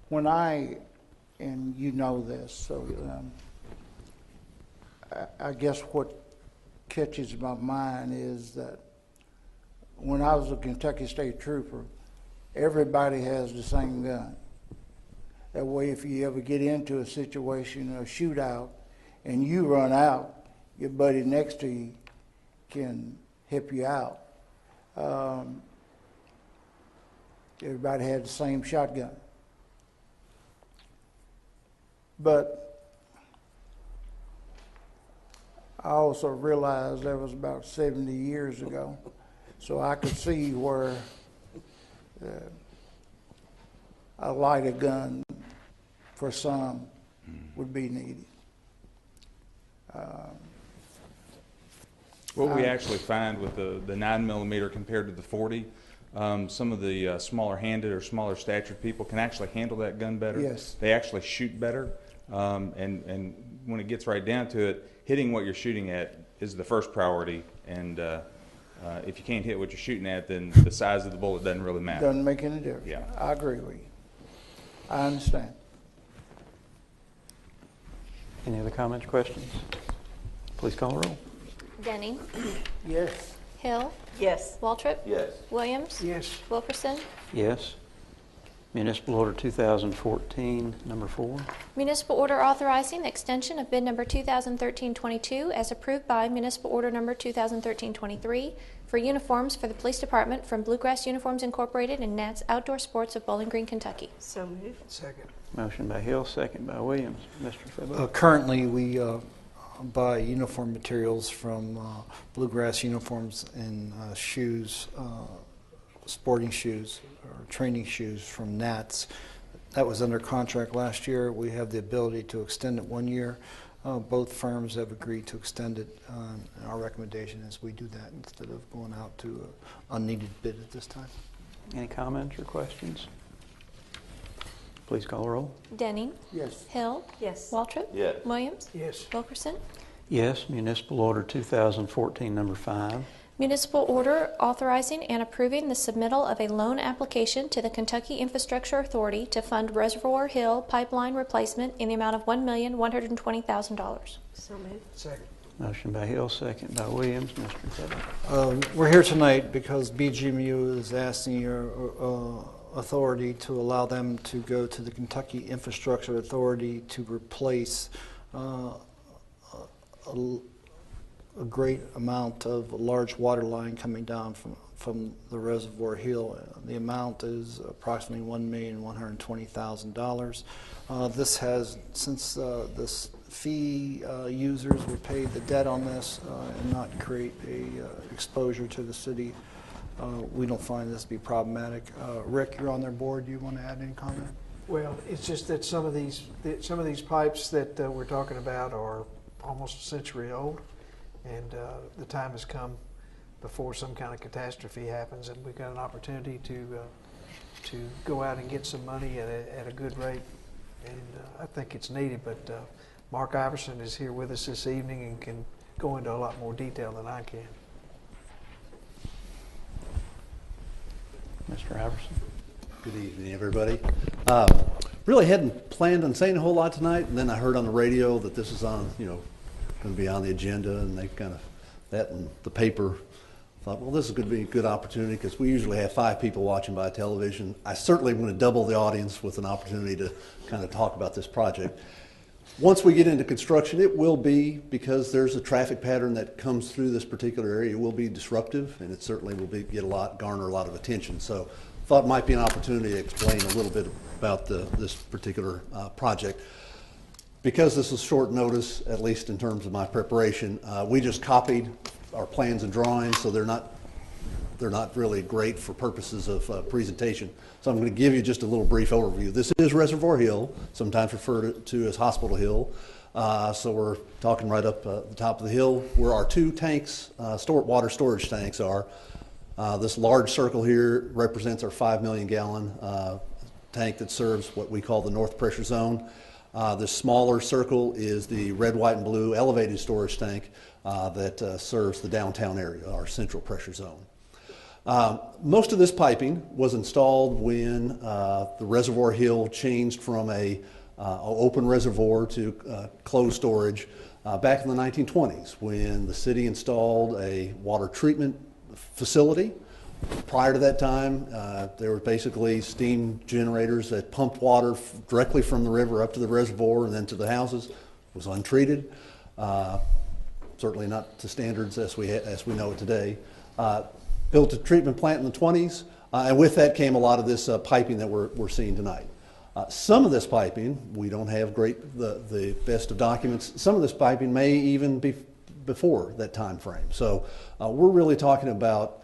when and you know this, so I guess what catches my mind is that when I was a Kentucky State Trooper, everybody has the same gun. That way, if you ever get into a situation, a shootout, and you run out, your buddy next to you can help you out. Everybody had the same shotgun. But I also realized that was about 70 years ago, so I could see where a lighter gun for some would be needed. What we actually find with the 9mm compared to the 40, some of the smaller handed or smaller statured people can actually handle that gun better. Yes. They actually shoot better. And when it gets right down to it, hitting what you're shooting at is the first priority. And if you can't hit what you're shooting at, then the size of the bullet doesn't really matter. Doesn't make any difference. Yeah. I agree with you. I understand. Any other comments, questions? Please call the roll. Denning. Yes. Hill. Yes. Waltrip. Yes. Williams. Yes. Wilkerson. Yes. Municipal Order 2014, number 4. Municipal order authorizing the extension of bid number 2013-22 as approved by Municipal Order number 2013-23 for uniforms for the police department from Bluegrass Uniforms Incorporated and Nats Outdoor Sports of Bowling Green, Kentucky. So moved. Second. Motion by Hill, second by Williams. Mr. Febo. Currently, we buy uniform materials from Bluegrass Uniforms and shoes, sporting shoes or training shoes from Nats. That was under contract last year. We have the ability to extend it 1 year. Both firms have agreed to extend it. Our recommendation is we do that instead of going out to an unneeded bid at this time. Any comments or questions? Please call the roll. Denning. Yes. Hill. Yes. Waltrip. Yes. Williams. Yes. Wilkerson. Yes. Municipal Order 2014, number 5. Municipal order authorizing and approving the submittal of a loan application to the Kentucky Infrastructure Authority to fund Reservoir Hill pipeline replacement in the amount of $1,120,000. So moved. Second. Motion by Hill, second by Williams. Mr. Febo. We're here tonight because BGMU is asking your authority to allow them to go to the Kentucky Infrastructure Authority to replace a great amount of large water line coming down from the Reservoir Hill. The amount is approximately $1,120,000. This has, since this fee users will pay the debt on this and not create a exposure to the city, we don't find this to be problematic. Rick, you're on their board. Do you want to add any comment? Well, it's just that some of these pipes that we're talking about are almost a century old, and the time has come before some kind of catastrophe happens, and we've got an opportunity to go out and get some money at a good rate, and I think it's needed. But Mark Iverson is here with us this evening and can go into a lot more detail than I can. Mr. Iverson. Good evening, everybody. Really hadn't planned on saying a whole lot tonight, and then I heard on the radio that this is on, going to be on the agenda, and they kind of, that and the paper, thought, well, this is going to be a good opportunity because we usually have 5 people watching by television. I certainly want to double the audience with an opportunity to kind of talk about this project. Once we get into construction, it will be, because there's a traffic pattern that comes through this particular area, it will be disruptive, and it certainly will garner a lot of attention. So thought it might be an opportunity to explain a little bit about this particular project. Because this is short notice, at least in terms of my preparation, we just copied our plans and drawings, so they're not really great for purposes of presentation. So I'm going to give you just a little brief overview. This is Reservoir Hill, sometimes referred to as Hospital Hill. So we're talking right up the top of the hill where our 2 tanks, water storage tanks are. This large circle here represents our 5 million gallon tank that serves what we call the north pressure zone. The smaller circle is the red, white, and blue elevated storage tank that serves the downtown area, our central pressure zone. Most of this piping was installed when the Reservoir Hill changed from a open reservoir to closed storage back in the 1920s, when the city installed a water treatment facility. Prior to that time, there were basically steam generators that pumped water directly from the river up to the reservoir and then to the houses. It was untreated, certainly not to standards as we know it today. Built a treatment plant in the 20s, and with that came a lot of this piping that we're seeing tonight. Some of this piping, we don't have the best of documents. Some of this piping may even be before that time frame. So we're really talking about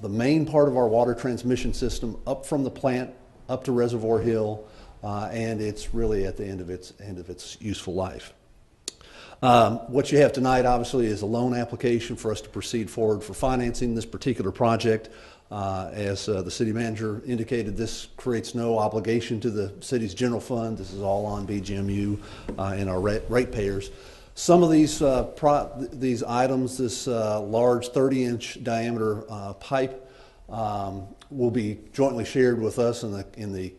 the main part of our water transmission system up from the plant up to Reservoir Hill, and it's really at the end of its useful life. What you have tonight, obviously, is a loan application for us to proceed forward for financing this particular project. As the city manager indicated, this creates no obligation to the city's general fund. This is all on BGMU and our ratepayers. Some of these items, this large 30-inch diameter pipe, will be jointly shared with us in the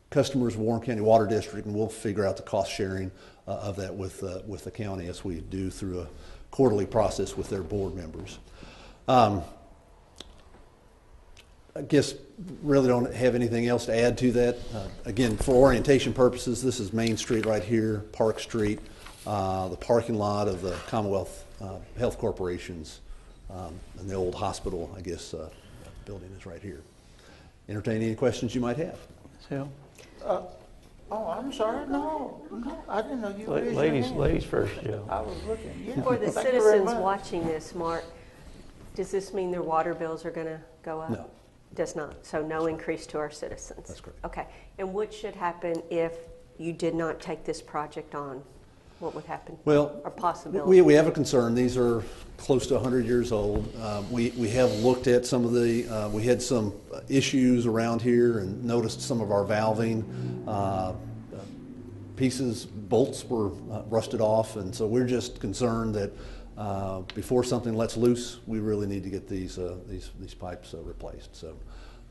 customers of Warren County Water District, and we'll figure out the cost sharing of that with the county, as we do through a quarterly process with their board members. I guess really don't have anything else to add to that. Again, for orientation purposes, this is Main Street right here, Park Street, the parking lot of the Commonwealth Health Corporation's, and the old hospital, I guess, building is right here. Entertain any questions you might have. Hill? Oh, I'm sorry. No, I didn't know you raised your hand. Ladies first, Joe. I was looking. Yeah. For the Thank you very citizens much. watching this, Mark, does this mean their water bills are going to go up? No. Does not. So no increase to our citizens. That's correct. Okay. And what should happen if you did not take this project on? What would happen? Well, or possibility? we have a concern. These are close to 100 years old. We have looked at some of the, we had some issues around here and noticed some of our valving pieces, bolts were rusted off, and so we're just concerned that before something lets loose, we really need to get these pipes replaced. So,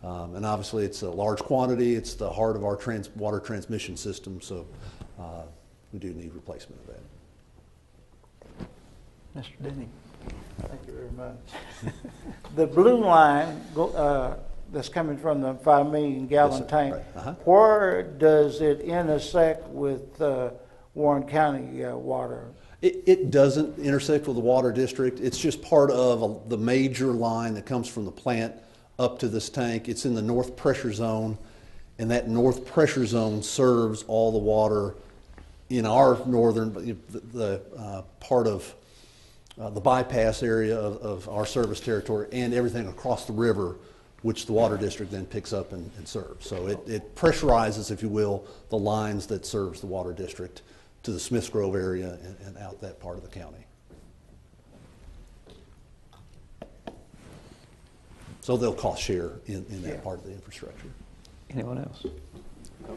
and obviously it's a large quantity. It's the heart of our water transmission system, so we do need replacement of that. Mr. Denny. Thank you very much. The blue line that's coming from the 5 million gallon Yes, sir. tank, Right. Uh-huh. where does it intersect with Warren County water? It doesn't intersect with the water district. It's just part of the major line that comes from the plant up to this tank. It's in the north pressure zone, and that north pressure zone serves all the water in our northern, the part of the bypass area of our service territory, and everything across the river, which the water district then picks up and serves. So it pressurizes, if you will, the lines that serves the water district to the Smiths Grove area and out that part of the county. So they'll cost share in that part of the infrastructure. Anyone else? No.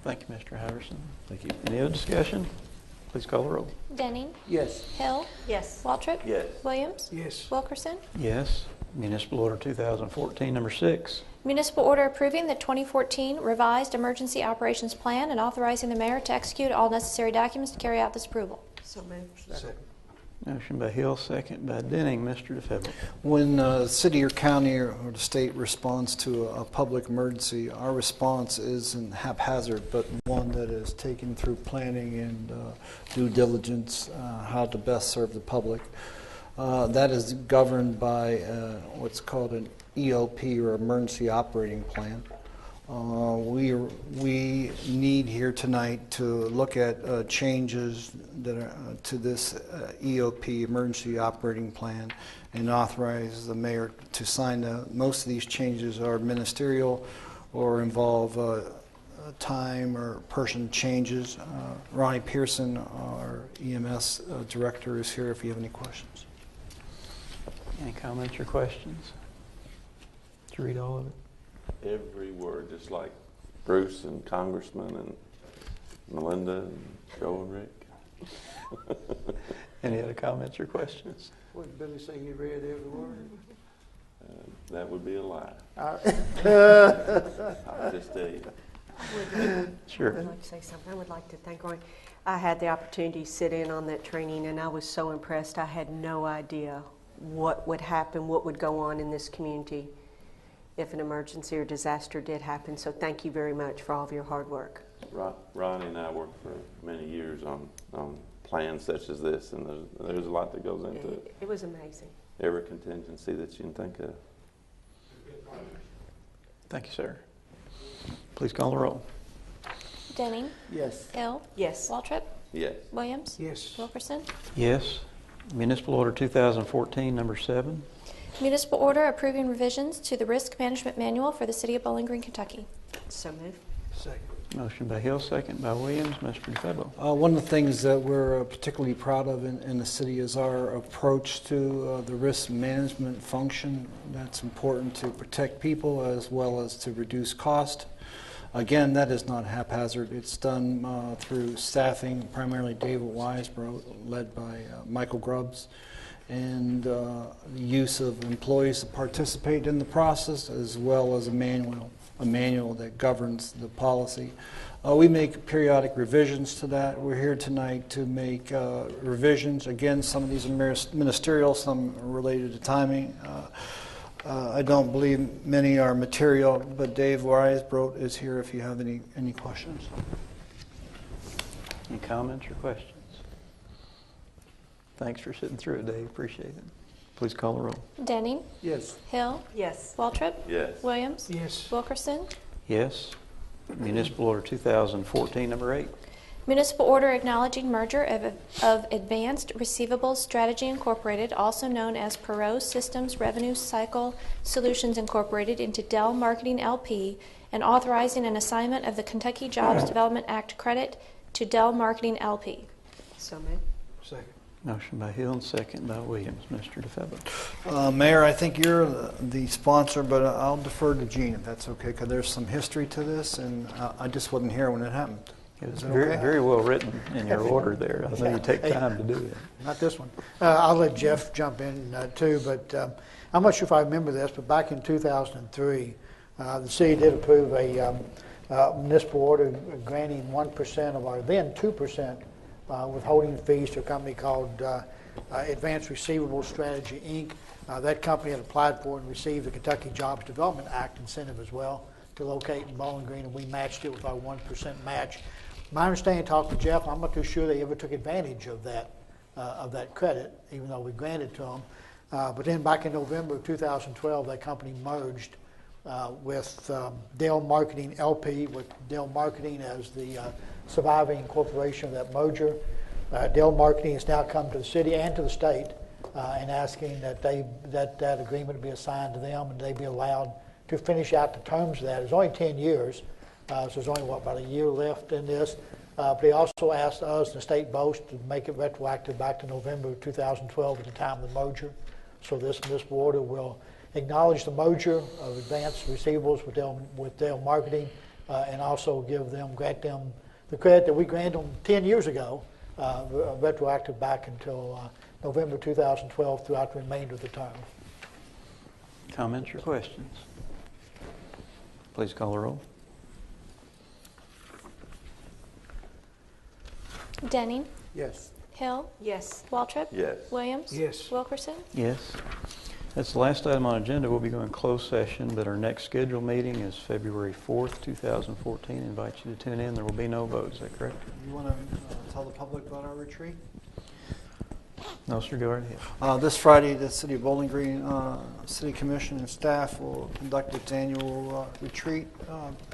Thank you, Mr. Harrison. Thank you. Any other discussion? Please call the roll. Denning. Yes. Hill. Yes. Waltrip. Yes. Williams. Yes. Wilkerson. Yes. Municipal Order 2014, number 6. Municipal order approving the 2014 revised emergency operations plan and authorizing the mayor to execute all necessary documents to carry out this approval. So moved. Second. Motion by Hill, second by Denning. Mr. DeFebo. When the city or county or the state responds to a public emergency, our response isn't haphazard, but one that is taken through planning and due diligence, how to best serve the public. That is governed by what's called an EOP, or Emergency Operating Plan. We need here tonight to look at changes that are to this EOP, Emergency Operating Plan, and authorize the mayor to sign them. Most of these changes are ministerial or involve time or person changes. Ronnie Pearson, our EMS director, is here if you have any questions. Any comments or questions? Did you read all of it? Every word, just like Bruce and Congressman and Melinda and Joe and Rick. Any other comments or questions? What did Billy say? He read every word? That would be a lie. Uh, I'll just tell you. Sure. I would like to say something. I would like to thank Roy. I had the opportunity to sit in on that training, and I was so impressed. I had no idea what would happen, what would go on in this community if an emergency or disaster did happen. So thank you very much for all of your hard work. Ronnie and I worked for many years on plans such as this, and there's a lot that goes into it. It was amazing. Every contingency that you can think of. Thank you, sir. Please call the roll. Denning. yes. Hill. Yes. Waltrip. Yes. Williams. Yes. Wilkerson. Yes. Municipal Order 2014, number 7. Municipal order approving revisions to the risk management manual for the city of Bowling Green, Kentucky. So moved. Second. Motion by Hill, second by Williams. Mr. DeFebo. One of the things that we're particularly proud of in the city is our approach to the risk management function. That's important to protect people as well as to reduce cost. Again, that is not haphazard. It's done through staffing, primarily David Weisbro, led by Michael Grubbs, and the use of employees to participate in the process, as well as a manual that governs the policy. We make periodic revisions to that. We're here tonight to make revisions. Again, some of these are ministerial, some are related to timing. I don't believe many are material, but Dave Weisbrot is here if you have any questions. Any comments or questions? Thanks for sitting through it, Dave. Appreciate it. Please call the roll. Denning. Yes. Hill. Yes. Waltrip. Yes. Williams. Yes. Wilkerson. Yes. Municipal Order 2014, number 8. Municipal order acknowledging merger of Advanced Receivables Strategy Incorporated, also known as Perot Systems Revenue Cycle Solutions Incorporated, into Dell Marketing LP, and authorizing an assignment of the Kentucky Jobs Development Act credit to Dell Marketing LP. So moved. Second. Motion by Hill and second by Williams. Mr. DeFebo. Mayor, I think you're the sponsor, but I'll defer to Gene if that's okay, because there's some history to this, and I just wasn't here when it happened. It was Is it very, okay? very well written in your order there. I know you take time to do it. Not this one. I'll let Jeff jump in too, but I'm not sure if I remember this, but back in 2003, the city did approve a municipal order granting 1% of our then 2% withholding fees to a company called Advanced Receivables Strategy, Inc. That company had applied for and received the Kentucky Jobs Development Act incentive as well to locate in Bowling Green, and we matched it with our 1% match. My understanding, talking to Jeff, I'm not too sure they ever took advantage of that credit, even though we granted to them. But then back in November of 2012, that company merged with Dell Marketing LP, with Dell Marketing as the surviving corporation of that merger. Dell Marketing has now come to the city and to the state and asking that that agreement be assigned to them and they be allowed to finish out the terms of that. It's only 10 years. So there's only, about a year left in this. But they also asked us, the state boast, to make it retroactive back to November of 2012 at the time of the merger. So this municipal order will acknowledge the merger of Advanced Receivables with Dell Marketing and also grant them the credit that we granted them 10 years ago, retroactive back until November 2012 throughout the remainder of the term. Comments or questions? Please call the roll. Denning. Yes. Hill. Yes. Waltrip. Yes. Williams. Yes. Wilkerson. Yes. That's the last item on agenda. We'll be going closed session, but our next scheduled meeting is February 4th, 2014. I invite you to tune in. There will be no vote. Is that correct? You want to tell the public about our retreat? No, sir. Go right ahead. This Friday, the City of Bowling Green City Commission and staff will conduct its annual retreat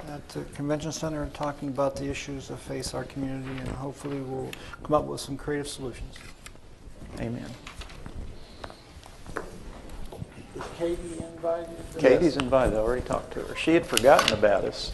at the Convention Center, talking about the issues that face our community, and hopefully we'll come up with some creative solutions. Amen. Is Katie invited? Katie's invited. I already talked to her. She had forgotten about us.